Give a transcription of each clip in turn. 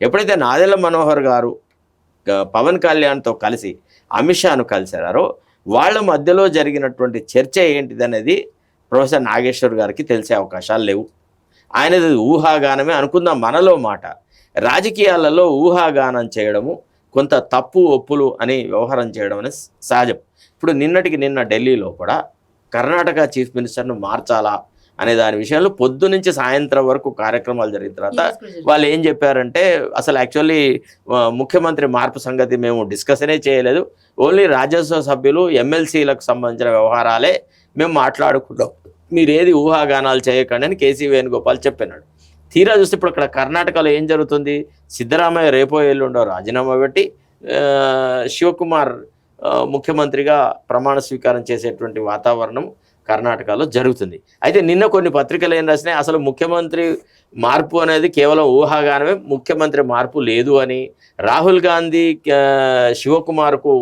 ఎప్పుడైతే నాదెళ్ల మనోహర్ గారు పవన్ కళ్యాణ్తో కలిసి అమిత్ షాను కలిశారో వాళ్ళ మధ్యలో జరిగినటువంటి చర్చ ఏంటిదనేది ప్రొఫెసర్ నాగేశ్వర్ గారికి తెలిసే అవకాశాలు లేవు. ఆయనది ఊహాగానమే అనుకుందాం మనలో మాట. రాజకీయాలలో ఊహాగానం చేయడము, కొంత తప్పు ఒప్పులు అని వ్యవహారం చేయడం అనేది సహజం. ఇప్పుడు నిన్నటికి నిన్న ఢిల్లీలో కూడా కర్ణాటక చీఫ్ మినిస్టర్ను మార్చాలా అనే దాని విషయంలో పొద్దు నుంచి సాయంత్రం వరకు కార్యక్రమాలు జరిగిన తర్వాత వాళ్ళు ఏం చెప్పారంటే, అసలు యాక్చువల్లీ ముఖ్యమంత్రి మార్పు సంగతి మేము డిస్కషనే చేయలేదు, ఓన్లీ రాజ్యసభ సభ్యులు ఎమ్మెల్సీలకు సంబంధించిన వ్యవహారాలే మేము మాట్లాడుకుంటాం, మీరేది ఊహాగానాలు చేయకండి అని కేసీ వేణుగోపాల్ చెప్పినాడు. తీరా చూస్తే ఇప్పుడు అక్కడ కర్ణాటకలో ఏం జరుగుతుంది, సిద్ధరామయ్య రేపో ఎల్లుండో రాజీనామా పెట్టి శివకుమార్ ముఖ్యమంత్రిగా ప్రమాణ స్వీకారం చేసేటువంటి వాతావరణం కర్ణాటకలో జరుగుతుంది. అయితే నిన్న కొన్ని పత్రికలు ఏం రాసినాయి, అసలు ముఖ్యమంత్రి మార్పు అనేది కేవలం ఊహాగానమే, ముఖ్యమంత్రి మార్పు లేదు అని, రాహుల్ గాంధీ శివకుమార్కు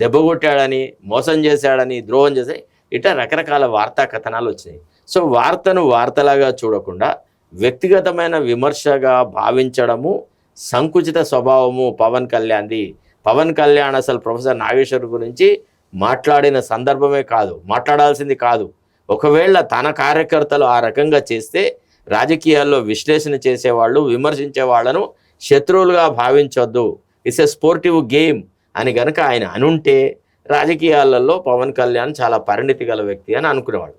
దెబ్బ కొట్టాడని, మోసం చేశాడని, ద్రోహం చేశాయి, ఇట్లా రకరకాల వార్తా కథనాలు వచ్చినాయి. సో వార్తను వార్తలాగా చూడకుండా వ్యక్తిగతమైన విమర్శగా భావించడము సంకుచిత స్వభావము పవన్ కళ్యాణ్ది. పవన్ కళ్యాణ్ అసలు ప్రొఫెసర్ నాగేశ్వర్ గురించి మాట్లాడిన సందర్భమే కాదు, మాట్లాడాల్సింది కాదు. ఒకవేళ తన కార్యకర్తలు ఆ రకంగా చేస్తే రాజకీయాల్లో విశ్లేషణ చేసేవాళ్ళు, విమర్శించే వాళ్ళను శత్రువులుగా భావించొద్దు, ఇట్స్ ఎ స్పోర్టివ్ గేమ్ అని గనక ఆయన అనుంటే రాజకీయాలలో పవన్ కళ్యాణ్ చాలా పరిణితి గల వ్యక్తి అని అనుకునేవాడు.